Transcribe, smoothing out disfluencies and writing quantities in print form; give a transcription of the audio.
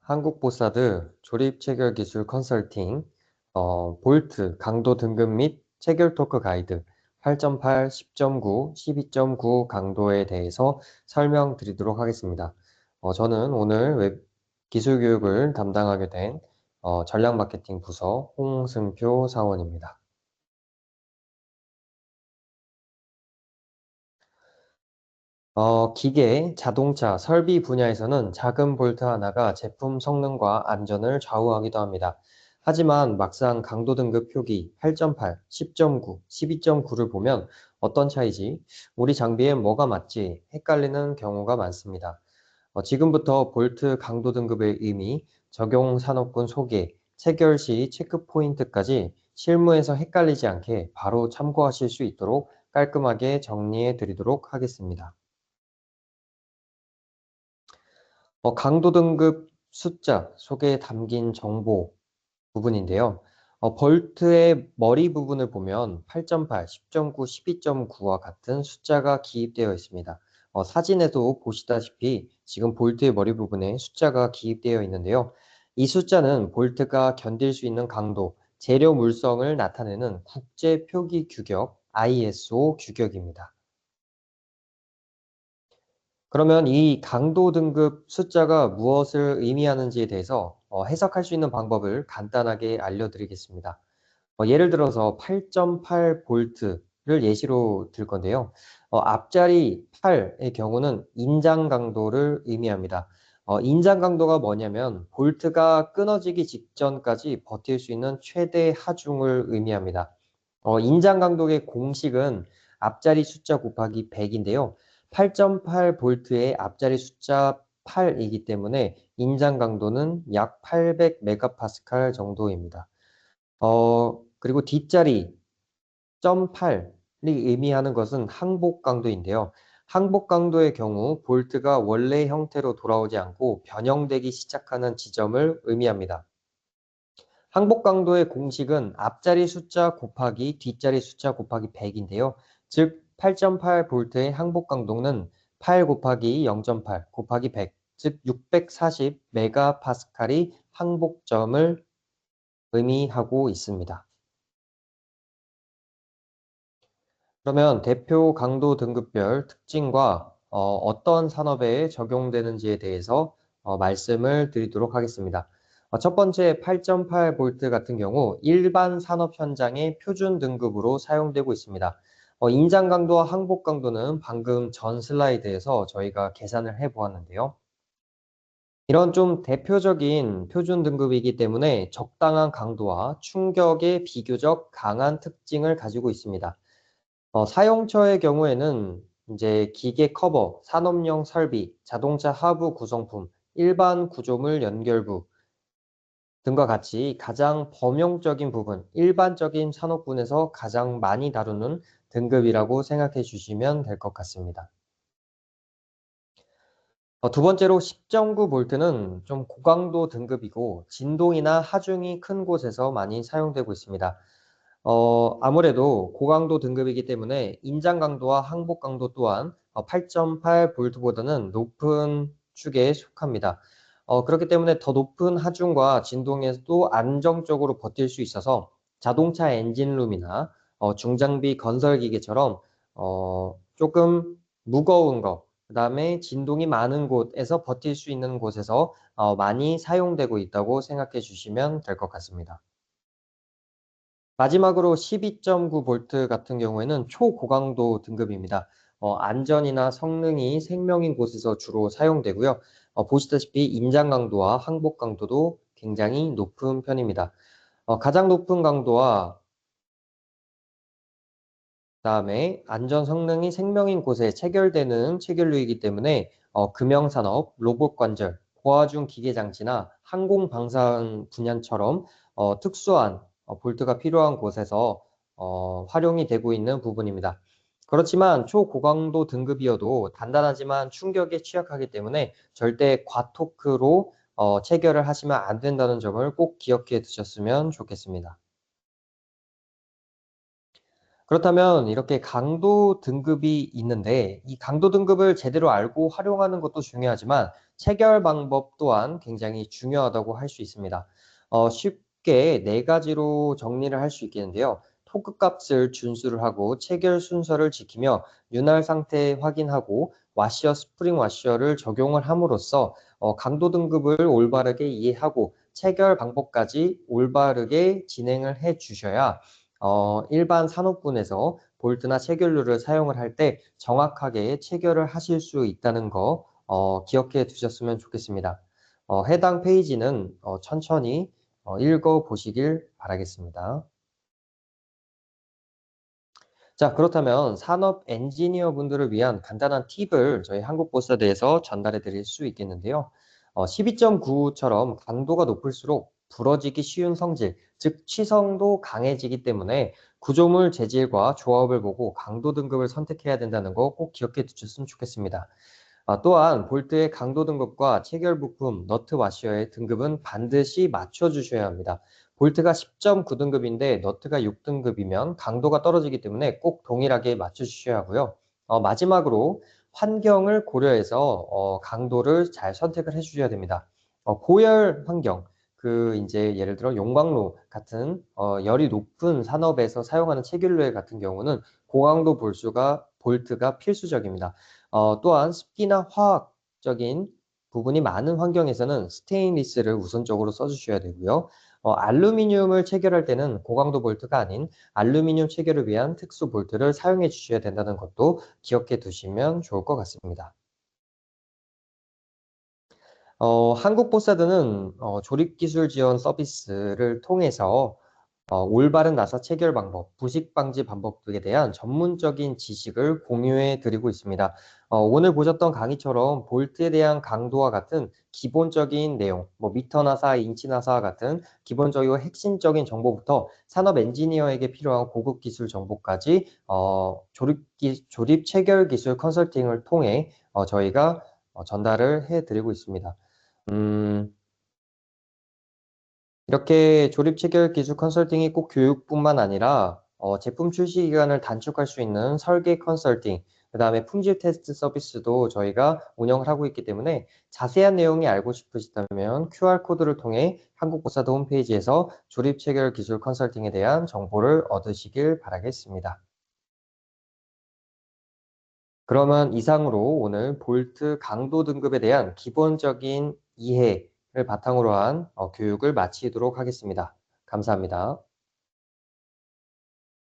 한국보사드 조립체결기술 컨설팅, 볼트 강도 등급 및 체결 토크 가이드 8.8, 10.9, 12.9 강도에 대해서 설명드리도록 하겠습니다. 저는 오늘 웹 기술 교육을 담당하게 된 전략 마케팅 부서 홍승표 사원입니다. 기계, 자동차, 설비 분야에서는 작은 볼트 하나가 제품 성능과 안전을 좌우하기도 합니다. 하지만 막상 강도 등급 표기 8.8, 10.9, 12.9를 보면 어떤 차이지? 우리 장비에 뭐가 맞지? 헷갈리는 경우가 많습니다. 지금부터 볼트 강도 등급의 의미, 적용 산업군 소개, 체결 시 체크 포인트까지 실무에서 헷갈리지 않게 바로 참고하실 수 있도록 깔끔하게 정리해 드리도록 하겠습니다. 강도 등급 숫자 속에 담긴 정보 부분인데요. 볼트의 머리 부분을 보면 8.8, 10.9, 12.9와 같은 숫자가 기입되어 있습니다. 사진에도 보시다시피 지금 볼트의 머리 부분에 숫자가 기입되어 있는데요. 이 숫자는 볼트가 견딜 수 있는 강도, 재료 물성을 나타내는 국제 표기 규격 ISO 규격입니다. 그러면 이 강도 등급 숫자가 무엇을 의미하는지에 대해서 해석할 수 있는 방법을 간단하게 알려드리겠습니다. 예를 들어서 8.8 볼트를 예시로 들 건데요. 앞자리 8의 경우는 인장 강도를 의미합니다. 인장 강도가 뭐냐면 볼트가 끊어지기 직전까지 버틸 수 있는 최대 하중을 의미합니다. 인장 강도의 공식은 앞자리 숫자 곱하기 100인데요. 8.8 볼트의 앞자리 숫자 8이기 때문에 인장 강도는 약 800 메가파스칼 정도입니다. 그리고 뒷자리 0.8이 의미하는 것은 항복 강도인데요. 항복 강도의 경우 볼트가 원래 형태로 돌아오지 않고 변형되기 시작하는 지점을 의미합니다. 항복 강도의 공식은 앞자리 숫자 곱하기 뒷자리 숫자 곱하기 100인데요. 즉 8.8 볼트의 항복 강도는 8 곱하기 0.8 곱하기 100, 즉 640 메가파스칼이 항복점을 의미하고 있습니다. 그러면 대표 강도 등급별 특징과 어떤 산업에 적용되는지에 대해서 말씀을 드리도록 하겠습니다. 첫 번째 8.8 볼트 같은 경우 일반 산업 현장의 표준 등급으로 사용되고 있습니다. 인장 강도와 항복 강도는 방금 전 슬라이드에서 저희가 계산을 해 보았는데요. 이런 좀 대표적인 표준 등급이기 때문에 적당한 강도와 충격의 비교적 강한 특징을 가지고 있습니다. 사용처의 경우에는 이제 기계 커버, 산업용 설비, 자동차 하부 구성품, 일반 구조물 연결부 등과 같이 가장 범용적인 부분, 일반적인 산업군에서 가장 많이 다루는 등급이라고 생각해 주시면 될 것 같습니다. 두 번째로 10.9 볼트는 좀 고강도 등급이고 진동이나 하중이 큰 곳에서 많이 사용되고 있습니다. 아무래도 고강도 등급이기 때문에 인장 강도와 항복 강도 또한 8.8 볼트보다는 높은 축에 속합니다. 그렇기 때문에 더 높은 하중과 진동에도 안정적으로 버틸 수 있어서 자동차 엔진룸이나 중장비 건설 기계처럼 조금 무거운 거, 그다음에 진동이 많은 곳에서 버틸 수 있는 곳에서 많이 사용되고 있다고 생각해 주시면 될 것 같습니다. 마지막으로 12.9 볼트 같은 경우에는 초고강도 등급입니다. 안전이나 성능이 생명인 곳에서 주로 사용되고요. 보시다시피 인장 강도와 항복 강도도 굉장히 높은 편입니다. 가장 높은 강도와 그다음에 안전 성능이 생명인 곳에 체결되는 체결류이기 때문에 금형산업, 로봇 관절, 고화중 기계 장치나 항공 방산 분야처럼 특수한 볼트가 필요한 곳에서 활용이 되고 있는 부분입니다. 그렇지만 초고강도 등급이어도 단단하지만 충격에 취약하기 때문에 절대 과토크로 체결을 하시면 안 된다는 점을 꼭 기억해 두셨으면 좋겠습니다. 그렇다면 이렇게 강도 등급이 있는데 이 강도 등급을 제대로 알고 활용하는 것도 중요하지만 체결 방법 또한 굉장히 중요하다고 할 수 있습니다. 쉽게 네 가지로 정리를 할 수 있겠는데요. 토크 값을 준수를 하고 체결 순서를 지키며 윤활 상태 확인하고 와셔, 스프링 와셔를 적용을 함으로써 강도 등급을 올바르게 이해하고 체결 방법까지 올바르게 진행을 해 주셔야 일반 산업군에서 볼트나 체결류를 사용을 할 때 정확하게 체결을 하실 수 있다는 거 기억해 두셨으면 좋겠습니다. 해당 페이지는 천천히 읽어 보시길 바라겠습니다. 자, 그렇다면 산업 엔지니어 분들을 위한 간단한 팁을 저희 한국보스에서 전달해 드릴 수 있겠는데요. 12.9처럼 강도가 높을수록 부러지기 쉬운 성질, 즉 취성도 강해지기 때문에 구조물 재질과 조합을 보고 강도 등급을 선택해야 된다는 거 꼭 기억해 두셨으면 좋겠습니다. 또한 볼트의 강도 등급과 체결 부품, 너트 와셔의 등급은 반드시 맞춰주셔야 합니다. 볼트가 10.9등급인데 너트가 6등급이면 강도가 떨어지기 때문에 꼭 동일하게 맞춰주셔야 하고요. 마지막으로 환경을 고려해서 강도를 잘 선택을 해주셔야 됩니다. 고열 환경, 이제 예를 들어 용광로 같은 열이 높은 산업에서 사용하는 체결로에 같은 경우는 고강도 볼트가 필수적입니다. 또한 습기나 화학적인 부분이 많은 환경에서는 스테인리스를 우선적으로 써주셔야 되고요. 알루미늄을 체결할 때는 고강도 볼트가 아닌 알루미늄 체결을 위한 특수 볼트를 사용해 주셔야 된다는 것도 기억해 두시면 좋을 것 같습니다. 한국보사드는 조립기술 지원 서비스를 통해서 올바른 나사 체결 방법, 부식 방지 방법 등에 대한 전문적인 지식을 공유해 드리고 있습니다. 오늘 보셨던 강의처럼 볼트에 대한 강도와 같은 기본적인 내용, 뭐 미터 나사, 인치 나사 같은 기본적이고 핵심적인 정보부터 산업 엔지니어에게 필요한 고급 기술 정보까지 조립 체결 기술 컨설팅을 통해 저희가 전달을 해 드리고 있습니다. 음, 이렇게 조립 체결 기술 컨설팅이 꼭 교육뿐만 아니라 제품 출시 기간을 단축할 수 있는 설계 컨설팅, 그다음에 품질 테스트 서비스도 저희가 운영을 하고 있기 때문에 자세한 내용이 알고 싶으시다면 QR코드를 통해 한국보사도 홈페이지에서 조립 체결 기술 컨설팅에 대한 정보를 얻으시길 바라겠습니다. 그러면 이상으로 오늘 볼트 강도 등급에 대한 기본적인 이해를 바탕으로 한 교육을 마치도록 하겠습니다. 감사합니다.